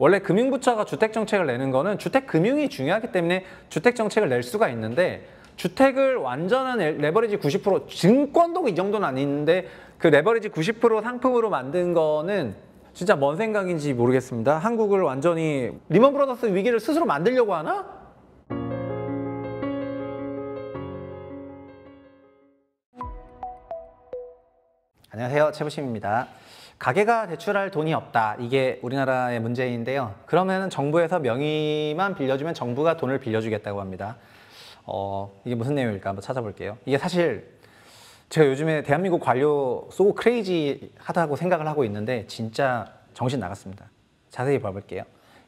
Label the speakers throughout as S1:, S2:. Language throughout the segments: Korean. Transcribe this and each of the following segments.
S1: 원래 금융부처가 주택정책을 내는 거는 주택금융이 중요하기 때문에 주택정책을 낼 수가 있는데 주택을 완전한 레버리지 90% 증권도 이 정도는 아닌데 그 레버리지 90% 상품으로 만든 거는 진짜 뭔 생각인지 모르겠습니다. 한국을 완전히 리먼 브라더스 위기를 스스로 만들려고 하나? 안녕하세요, 최부심입니다. 가게가 대출할 돈이 없다, 이게 우리나라의 문제인데요. 그러면 정부에서 명의만 빌려주면 정부가 돈을 빌려주겠다고 합니다. 이게 무슨 내용일까 한번 찾아볼게요. 이게 사실 제가 요즘에 대한민국 관료 소 크레이지하다고 생각을 하고 있는데 진짜 정신 나갔습니다. 자세히 봐볼게요.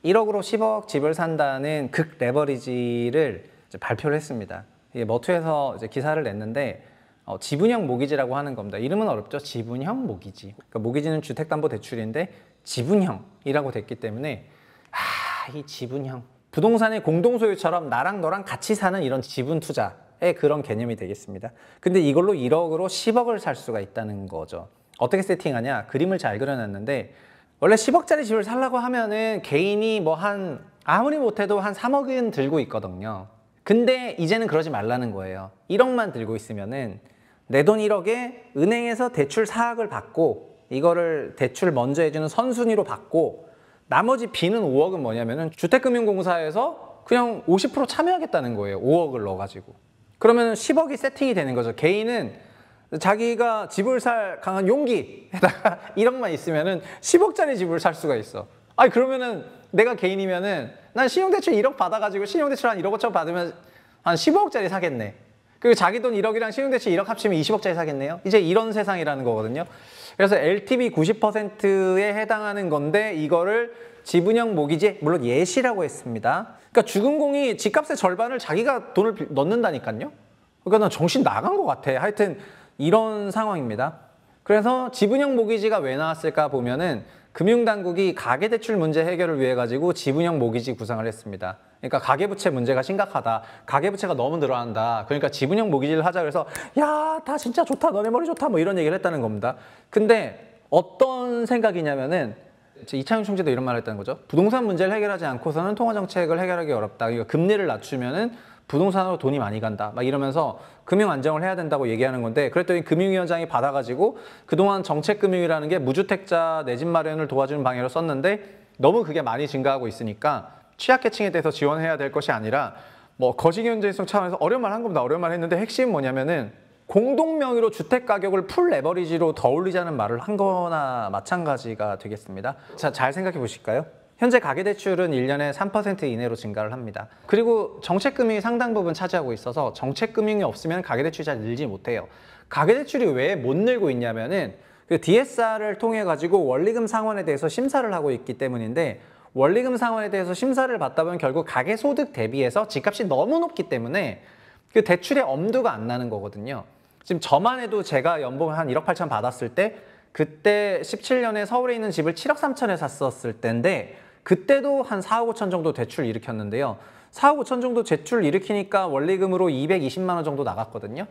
S1: 1억으로 10억 집을 산다는 극 레버리지를 발표를 했습니다. 이게 머투에서 이제 기사를 냈는데 지분형 모기지라고 하는 겁니다. 이름은 어렵죠. 지분형 모기지. 그러니까 모기지는 주택담보대출인데 지분형이라고 됐기 때문에 이 지분형 부동산의 공동소유처럼 나랑 너랑 같이 사는 이런 지분 투자의 그런 개념이 되겠습니다. 근데 이걸로 1억으로 10억을 살 수가 있다는 거죠. 어떻게 세팅하냐? 그림을 잘 그려놨는데 원래 10억짜리 집을 살려고 하면은 개인이 뭐 아무리 못해도 한 3억은 들고 있거든요. 근데 이제는 그러지 말라는 거예요. 1억만 들고 있으면은 내 돈 1억에 은행에서 대출 4억을 받고 이거를 대출 먼저 해주는 선순위로 받고 나머지 B는 5억은 뭐냐면은 주택금융공사에서 그냥 50% 참여하겠다는 거예요. 5억을 넣어가지고. 그러면 10억이 세팅이 되는 거죠. 개인은 자기가 집을 살 강한 용기에다가 1억만 있으면은 10억짜리 집을 살 수가 있어. 아니 그러면은 내가 개인이면은 난 신용대출 1억 받아가지고 신용대출 한 1억 5천 받으면 한 15억짜리 사겠네. 그리고 자기 돈 1억이랑 신용대출 1억 합치면 20억짜리 사겠네요. 이제 이런 세상이라는 거거든요. 그래서 LTV 90%에 해당하는 건데 이거를 지분형 모기지, 물론 예시라고 했습니다. 그러니까 주금공이 집값의 절반을 자기가 돈을 넣는다니까요. 그러니까 난 정신 나간 것 같아. 하여튼 이런 상황입니다. 그래서 지분형 모기지가 왜 나왔을까 보면은 금융당국이 가계대출 문제 해결을 위해 가지고 지분형 모기지 구상을 했습니다. 그러니까 가계부채 문제가 심각하다. 가계부채가 너무 늘어난다. 그러니까 지분형 모기지를 하자 그래서 야, 다 진짜 좋다. 너네 머리 좋다. 뭐 이런 얘기를 했다는 겁니다. 근데 어떤 생각이냐면은 이창용 총재도 이런 말을 했다는 거죠. 부동산 문제를 해결하지 않고서는 통화정책을 해결하기 어렵다. 그러니까 금리를 낮추면은 부동산으로 돈이 많이 간다. 막 이러면서 금융 안정을 해야 된다고 얘기하는 건데 그랬더니 금융위원장이 받아가지고 그동안 정책금융이라는 게 무주택자 내 집 마련을 도와주는 방향으로 썼는데 너무 그게 많이 증가하고 있으니까 취약계층에 대해서 지원해야 될 것이 아니라 뭐 거시기현재성 차원에서 어려운 말 한 겁니다. 어려운 말 했는데 핵심은 뭐냐면은 공동명의로 주택가격을 풀 레버리지로 더 올리자는 말을 한 거나 마찬가지가 되겠습니다. 자, 잘 생각해 보실까요? 현재 가계대출은 1년에 3% 이내로 증가를 합니다. 그리고 정책금융이 상당 부분 차지하고 있어서 정책금융이 없으면 가계대출이 잘 늘지 못해요. 가계대출이 왜 못 늘고 있냐면은 그 DSR을 통해 가지고 원리금 상환에 대해서 심사를 하고 있기 때문인데 원리금 상환에 대해서 심사를 받다 보면 결국 가계소득 대비해서 집값이 너무 높기 때문에 그 대출의 엄두가 안 나는 거거든요. 지금 저만 해도 제가 연봉을 한 1억 8천 받았을 때 그때 17년에 서울에 있는 집을 7억 3천에 샀었을 때인데 그때도 한 4억 5천 정도 대출 일으켰는데요. 4억 5천 정도 대출 일으키니까 원리금으로 220만 원 정도 나갔거든요.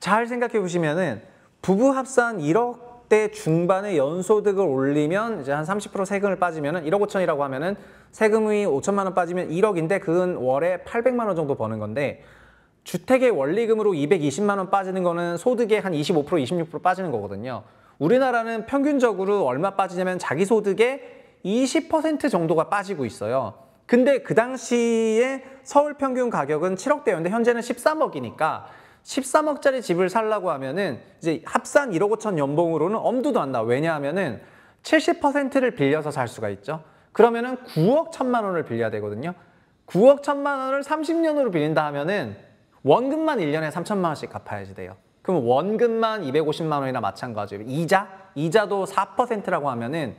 S1: 잘 생각해 보시면은 부부 합산 1억대 중반의 연소득을 올리면 이제 한 30% 세금을 빠지면은 1억 5천이라고 하면은 세금이 5천만 원 빠지면 1억인데 그건 월에 800만 원 정도 버는 건데 주택의 원리금으로 220만 원 빠지는 거는 소득의 한 25%, 26% 빠지는 거거든요. 우리나라는 평균적으로 얼마 빠지냐면 자기 소득의 20% 정도가 빠지고 있어요. 근데 그 당시에 서울 평균 가격은 7억대였는데 현재는 13억이니까 13억짜리 집을 살려고 하면은 이제 합산 1억 5천 연봉으로는 엄두도 안 나. 왜냐하면은 70%를 빌려서 살 수가 있죠. 그러면은 9억 1천만 원을 빌려야 되거든요. 9억 1천만 원을 30년으로 빌린다 하면은 원금만 1년에 3천만 원씩 갚아야지 돼요. 그럼 원금만 250만 원이나 마찬가지예요. 이자도 4%라고 하면은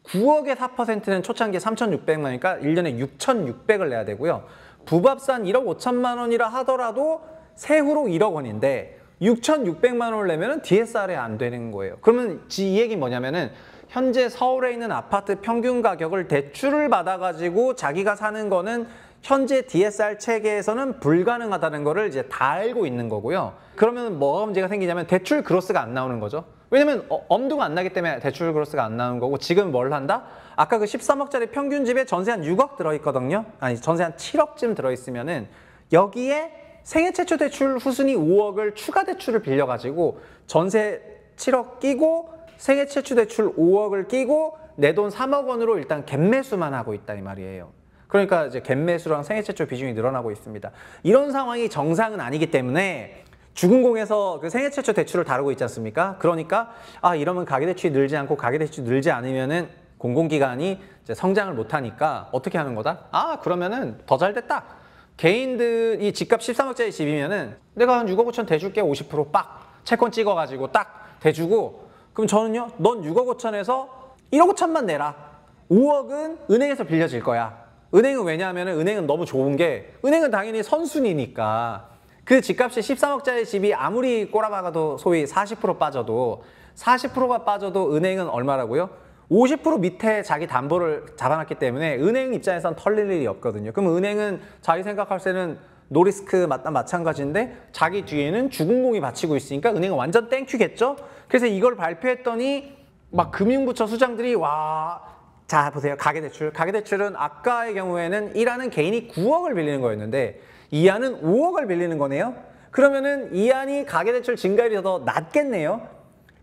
S1: 9억의 4%는 초창기에 3,600만 원이니까 1년에 6,600을 내야 되고요. 부부합산 1억 5천만 원이라 하더라도 세후로 1억 원인데 6,600만 원을 내면 DSR이 안 되는 거예요. 그러면 이 얘기 뭐냐면은 현재 서울에 있는 아파트 평균 가격을 대출을 받아가지고 자기가 사는 거는 현재 DSR 체계에서는 불가능하다는 거를 이제 다 알고 있는 거고요. 그러면 뭐가 문제가 생기냐면 대출 그로스가 안 나오는 거죠. 왜냐면 엄두가 안 나기 때문에 대출 그로스가 안 나오는 거고, 지금 뭘 한다? 아까 그 13억짜리 평균 집에 전세 한 6억 들어있거든요. 아니, 전세 한 7억쯤 들어있으면은 여기에 생애 최초 대출 후순위 5억을 추가 대출을 빌려가지고 전세 7억 끼고 생애 최초 대출 5억을 끼고 내 돈 3억 원으로 일단 갭매수만 하고 있다 이 말이에요. 그러니까 이제 갭매수랑 생애 최초 비중이 늘어나고 있습니다. 이런 상황이 정상은 아니기 때문에 주금공에서 그 생애 최초 대출을 다루고 있지 않습니까? 그러니까 이러면 가계대출이 늘지 않고 가계대출이 늘지 않으면은 공공기관이 이제 성장을 못하니까 어떻게 하는 거다? 그러면은 더 잘 됐다. 개인들이 집값 13억짜리 집이면은 내가 한 6억 5천 대줄게. 50% 빡 채권 찍어가지고 딱 대주고, 그럼 저는요, 넌 6억 5천에서 1억 5천만 내라. 5억은 은행에서 빌려질 거야. 은행은 왜냐하면은 은행은 너무 좋은 게, 은행은 당연히 선순위니까 그 집값이 13억짜리 집이 아무리 꼬라박아도 소위 40% 빠져도 40%가 빠져도 은행은 얼마라고요? 50% 밑에 자기 담보를 잡아놨기 때문에 은행 입장에선 털릴 일이 없거든요. 그럼 은행은 자기 생각할 때는 노리스크 마찬가지인데 자기 뒤에는 주금공이 받치고 있으니까 은행은 완전 땡큐겠죠? 그래서 이걸 발표했더니 막 금융부처 수장들이 자 보세요. 가계대출. 가계대출은 아까의 경우에는 1안은 개인이 9억을 빌리는 거였는데 2안은 5억을 빌리는 거네요. 그러면은 2안이 가계대출 증가율이 더 낮겠네요.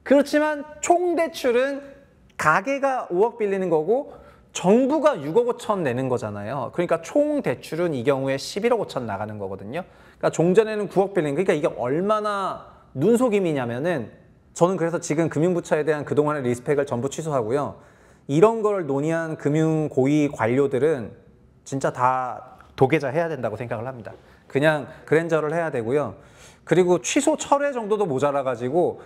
S1: 그렇지만 총대출은 가계가 5억 빌리는 거고 정부가 6억 5천 내는 거잖아요. 그러니까 총 대출은 이 경우에 11억 5천 나가는 거거든요. 그러니까 종전에는 9억 빌리는, 그러니까 이게 얼마나 눈속임이냐면은, 저는 그래서 지금 금융부처에 대한 그동안의 리스펙을 전부 취소하고요. 이런 걸 논의한 금융 고위 관료들은 진짜 다 도계자 해야 된다고 생각을 합니다. 그냥 그랜저를 해야 되고요. 그리고 취소 철회 정도도 모자라가지고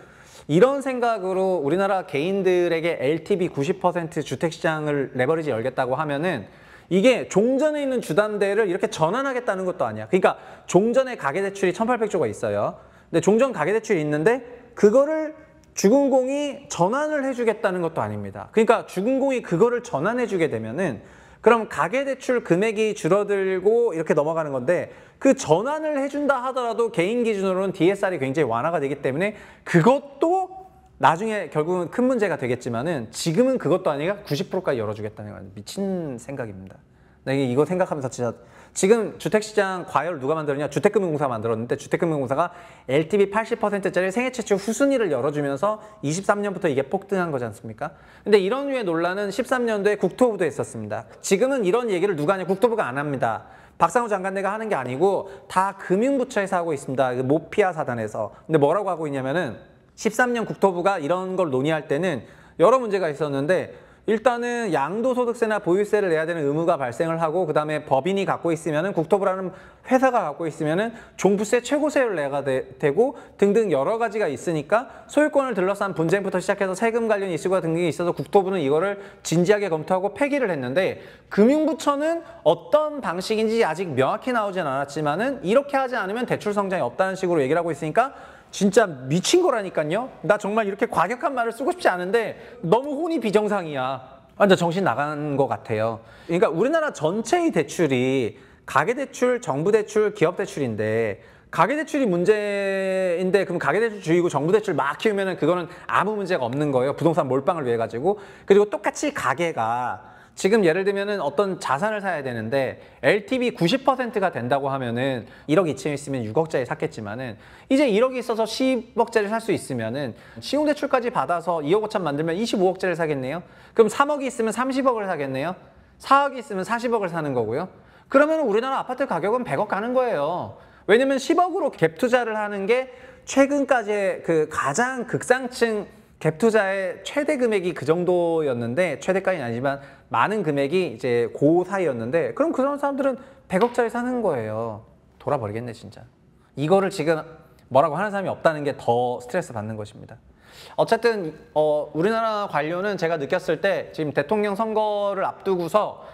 S1: 이런 생각으로 우리나라 개인들에게 LTV 90% 주택시장을 레버리지 열겠다고 하면은 이게 종전에 있는 주담대를 이렇게 전환하겠다는 것도 아니야. 그러니까 종전에 가계대출이 1800조가 있어요. 근데 종전 가계대출이 있는데 그거를 주금공이 전환을 해주겠다는 것도 아닙니다. 그러니까 주금공이 그거를 전환해주게 되면은 그럼 가계대출 금액이 줄어들고 이렇게 넘어가는 건데, 그 전환을 해준다 하더라도 개인 기준으로는 DSR이 굉장히 완화가 되기 때문에 그것도 나중에 결국은 큰 문제가 되겠지만은 지금은 그것도 아니라 90%까지 열어주겠다는 건 미친 생각입니다. 나 이거 생각하면서 진짜 지금 주택시장 과열 누가 만들었냐? 주택금융공사가 만들었는데 주택금융공사가 LTV 80%짜리 생애 최초 후순위를 열어주면서 23년부터 이게 폭등한 거지 않습니까? 근데 이런 류의 논란은 13년도에 국토부도 했었습니다. 지금은 이런 얘기를 누가 하냐? 국토부가 안 합니다. 박상우 장관내가 하는 게 아니고 다 금융부처에서 하고 있습니다. 모피아 사단에서. 근데 뭐라고 하고 있냐면은 13년 국토부가 이런 걸 논의할 때는 여러 문제가 있었는데, 일단은 양도소득세나 보유세를 내야 되는 의무가 발생을 하고, 그 다음에 법인이 갖고 있으면은, 국토부라는 회사가 갖고 있으면은 종부세 최고세를 내야 되고 등등 여러 가지가 있으니까 소유권을 둘러싼 분쟁부터 시작해서 세금 관련 이슈가 등등이 있어서 국토부는 이거를 진지하게 검토하고 폐기를 했는데, 금융부처는 어떤 방식인지 아직 명확히 나오진 않았지만은 이렇게 하지 않으면 대출 성장이 없다는 식으로 얘기를 하고 있으니까 진짜 미친 거라니까요. 나 정말 이렇게 과격한 말을 쓰고 싶지 않은데 너무 혼이 비정상이야. 완전 정신 나간 것 같아요. 그러니까 우리나라 전체의 대출이 가계대출, 정부대출, 기업대출인데, 가계대출이 문제인데 그럼 가계대출 줄이고 정부대출 막 키우면은 그거는 아무 문제가 없는 거예요. 부동산 몰빵을 위해 가지고. 그리고 똑같이 가계가 지금 예를 들면은 어떤 자산을 사야 되는데 LTV 90%가 된다고 하면은 1억 2천 있으면 6억짜리 샀겠지만은 이제 1억이 있어서 10억짜리 살 수 있으면은 신용대출까지 받아서 2억 5천 만들면 25억짜리 사겠네요. 그럼 3억이 있으면 30억을 사겠네요. 4억이 있으면 40억을 사는 거고요. 그러면 우리나라 아파트 가격은 100억 가는 거예요. 왜냐면 10억으로 갭 투자를 하는 게 최근까지의 그 가장 극상층 갭 투자의 최대 금액이 그 정도였는데, 최대까지는 아니지만 많은 금액이 이제 그 사이였는데, 그럼 그런 사람들은 100억짜리 사는 거예요. 돌아버리겠네 진짜. 이거를 지금 뭐라고 하는 사람이 없다는 게 더 스트레스 받는 것입니다. 어쨌든 우리나라 관료는 제가 느꼈을 때 지금 대통령 선거를 앞두고서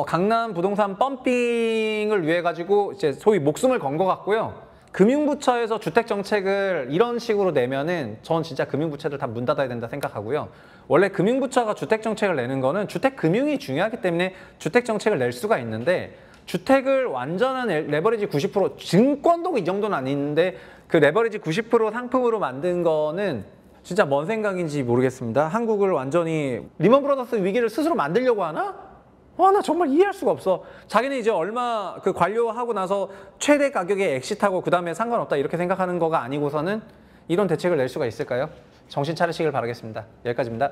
S1: 강남 부동산 펌핑을 위해 가지고 이제 소위 목숨을 건 것 같고요. 금융부처에서 주택정책을 이런 식으로 내면은 전 진짜 금융부처들 다 문 닫아야 된다 생각하고요. 원래 금융부처가 주택정책을 내는 거는 주택금융이 중요하기 때문에 주택정책을 낼 수가 있는데, 주택을 완전한 레버리지 90%, 증권도 이 정도는 아닌데 그 레버리지 90% 상품으로 만든 거는 진짜 뭔 생각인지 모르겠습니다. 한국을 완전히 리먼 브라더스 위기를 스스로 만들려고 하나? 나 정말 이해할 수가 없어. 자기는 이제 얼마 그 관료하고 나서 최대 가격에 엑시트하고 그 다음에 상관없다 이렇게 생각하는 거가 아니고서는 이런 대책을 낼 수가 있을까요? 정신 차리시길 바라겠습니다. 여기까지입니다.